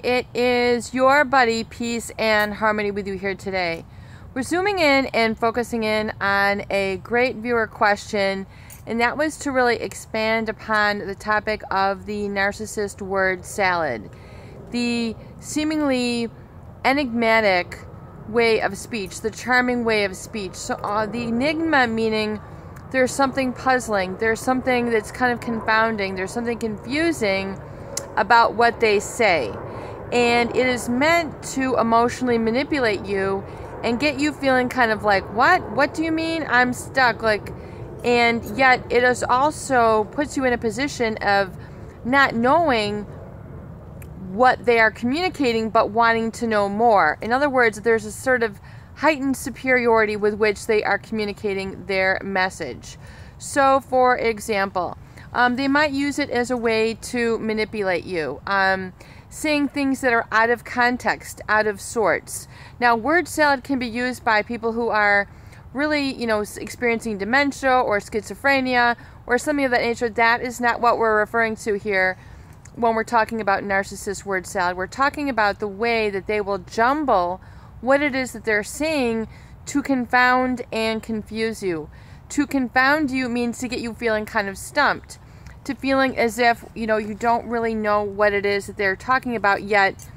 it is your buddy Peace and Harmony with you here today. We're zooming in and focusing in on a great viewer question, and that was to really expand upon the topic of the narcissist word salad. The seemingly enigmatic way of speech, the charming way of speech. So the enigma meaning there's something puzzling, there's something that's kind of confounding, there's something confusing about what they say. And it is meant to emotionally manipulate you and get you feeling kind of like, what do you mean? I'm stuck. And yet it is also puts you in a position of not knowing what they are communicating, but wanting to know more. In other words, there's a sort of heightened superiority with which they are communicating their message. So, for example, they might use it as a way to manipulate you, saying things that are out of context, out of sorts. Now, word salad can be used by people who are really, experiencing dementia or schizophrenia or something of that nature. That is not what we're referring to here when we're talking about narcissist word salad. We're talking about the way that they will jumble what it is that they're saying to confound and confuse you. To confound you means to get you feeling kind of stumped, to feeling as if, you don't really know what it is that they're talking about, yet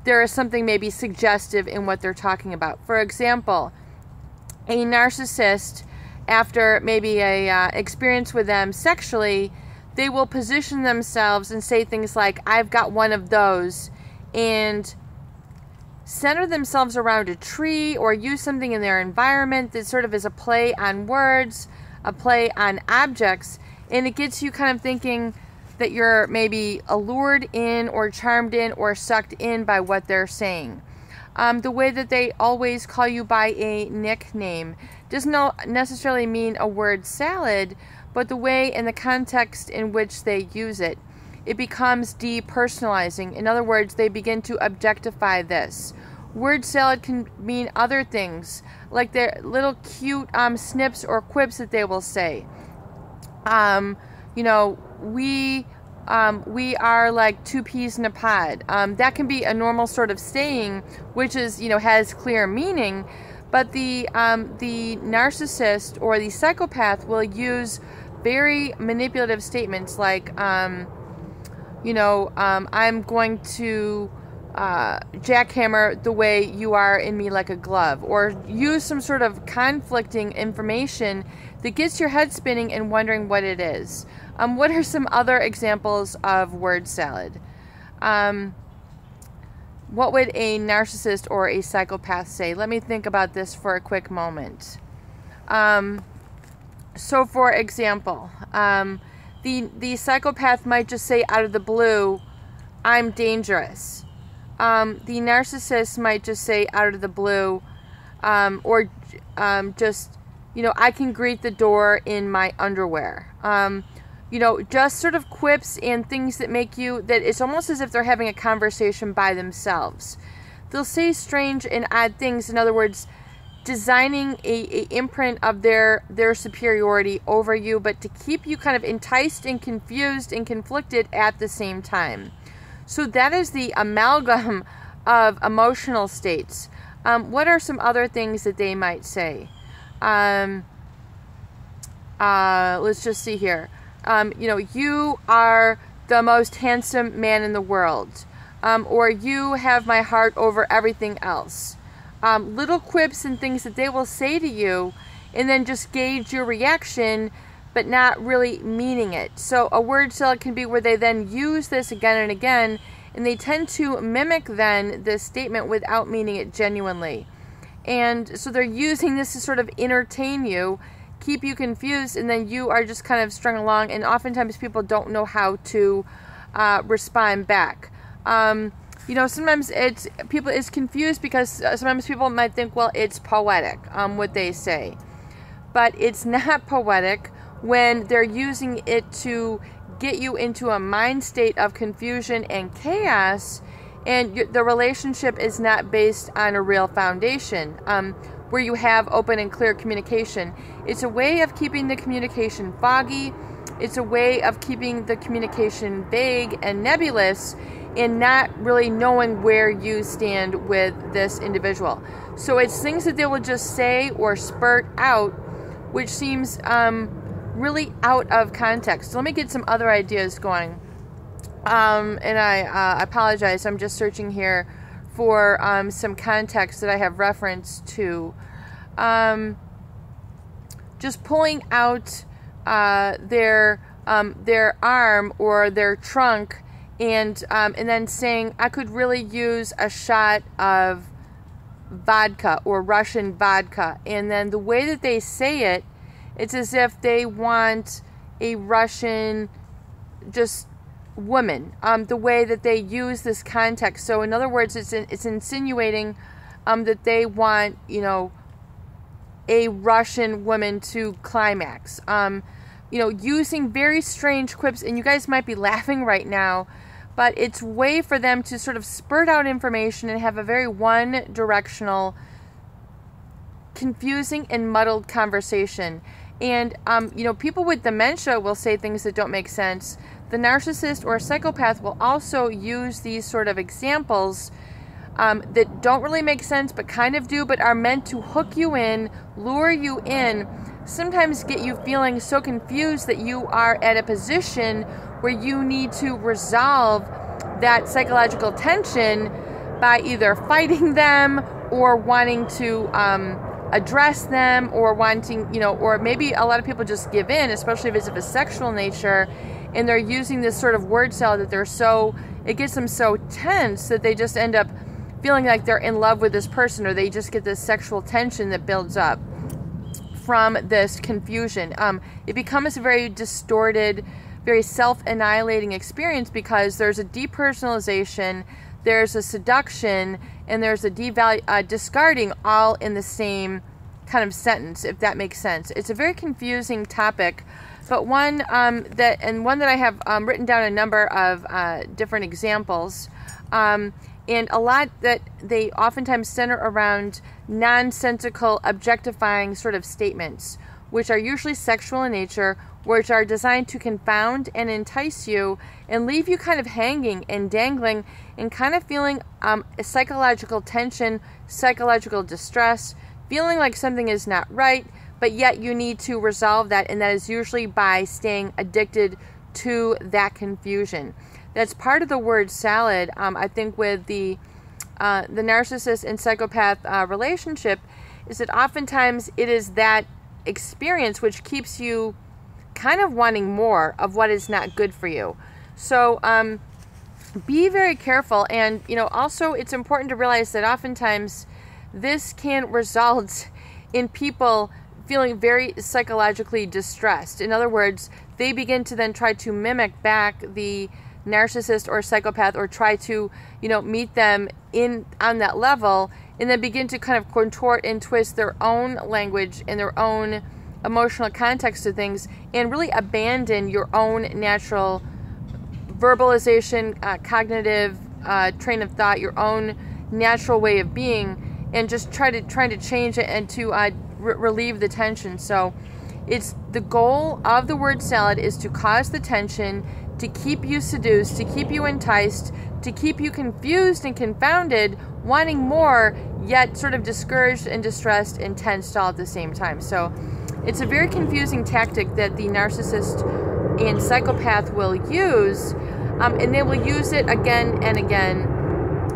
there is something maybe suggestive in what they're talking about. For example, a narcissist, after maybe a experience with them sexually, they will position themselves and say things like, I've got one of those, and center themselves around a tree or use something in their environment that sort of is a play on words, a play on objects, and it gets you kind of thinking that you're maybe allured in or charmed in or sucked in by what they're saying. The way that they always call you by a nickname doesn't necessarily mean a word salad, but the way and the context in which they use it. It becomes depersonalizing. In other words, they begin to objectify this. Word salad can mean other things, like their little cute snips or quips that they will say. We are like two peas in a pod. That can be a normal sort of saying, which is, has clear meaning, but the narcissist or the psychopath will use very manipulative statements like, I'm going to jackhammer the way you are in me like a glove, or use some sort of conflicting information that gets your head spinning and wondering what it is. What are some other examples of word salad? What would a narcissist or a psychopath say? Let me think about this for a quick moment. So, for example, the psychopath might just say out of the blue, I'm dangerous. The narcissist might just say out of the blue, I can greet the door in my underwear. Just sort of quips and things that make you, that it's almost as if they're having a conversation by themselves. They'll say strange and odd things. In other words, designing a imprint of their superiority over you, but to keep you kind of enticed and confused and conflicted at the same time. So that is the amalgam of emotional states. What are some other things that they might say? Let's just see here. You are the most handsome man in the world. Or you have my heart over everything else. Little quips and things that they will say to you, and then just gauge your reaction, but not really meaning it. So a word salad can be where they then use this again and again, and they tend to mimic then this statement without meaning it genuinely. And so they're using this to sort of entertain you, keep you confused, and then you are just kind of strung along, and oftentimes people don't know how to respond back. Sometimes it's confused because sometimes people might think, well, it's poetic, what they say. But it's not poetic when they're using it to get you into a mind state of confusion and chaos, and the relationship is not based on a real foundation, where you have open and clear communication. It's a way of keeping the communication foggy. It's a way of keeping the communication vague and nebulous, and not really knowing where you stand with this individual. So it's things that they will just say or spurt out, which seems really out of context. So let me get some other ideas going. And I apologize, I'm just searching here for some context that I have reference to. Just pulling out their arm or their trunk, and then saying, I could really use a shot of vodka or Russian vodka. And then the way that they say it, it's as if they want a Russian just woman. The way that they use this context. So in other words, it's insinuating that they want, you know, a Russian woman to climax. You know, using very strange quips, and you guys might be laughing right now, but it's a way for them to sort of spurt out information and have a very one-directional, confusing and muddled conversation. And, you know, people with dementia will say things that don't make sense. The narcissist or psychopath will also use these sort of examples that don't really make sense, but kind of do, but are meant to hook you in, lure you in, sometimes get you feeling so confused that you are at a position where you need to resolve that psychological tension by either fighting them or wanting to address them, or wanting, you know, or maybe a lot of people just give in, especially if it's of a sexual nature, and they're using this sort of word salad that they're so, it gets them so tense that they just end up feeling like they're in love with this person, or they just get this sexual tension that builds up from this confusion. It becomes a very distorted, very self-annihilating experience, because there's a depersonalization, there's a seduction, and there's a discarding, all in the same kind of sentence, if that makes sense. It's a very confusing topic, but one that I have written down a number of different examples, and a lot that they oftentimes center around nonsensical, objectifying sort of statements, which are usually sexual in nature, which are designed to confound and entice you and leave you kind of hanging and dangling and kind of feeling psychological tension, psychological distress, feeling like something is not right, but yet you need to resolve that, and that is usually by staying addicted to that confusion. That's part of the word salad, I think, with the narcissist and psychopath relationship, is that oftentimes it is that experience which keeps you kind of wanting more of what is not good for you. So be very careful, and you know, also it's important to realize that oftentimes this can result in people feeling very psychologically distressed. In other words, they begin to then try to mimic back the narcissist or psychopath, or try to, you know, meet them on that level, and then begin to kind of contort and twist their own language and their own emotional context to things, and really abandon your own natural verbalization, cognitive train of thought, your own natural way of being, and just trying to change it and to relieve the tension. So it's the goal of the word salad is to cause the tension, to keep you seduced, to keep you enticed, to keep you confused and confounded, wanting more, yet sort of discouraged and distressed and tensed all at the same time. So it's a very confusing tactic that the narcissist and psychopath will use, and they will use it again and again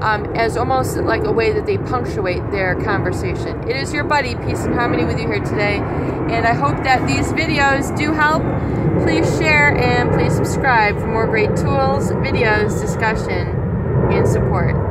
as almost like a way that they punctuate their conversation. It is your buddy, Peace and Harmony, with you here today, and I hope that these videos do help. Please share and please subscribe for more great tools, videos, discussion, and support.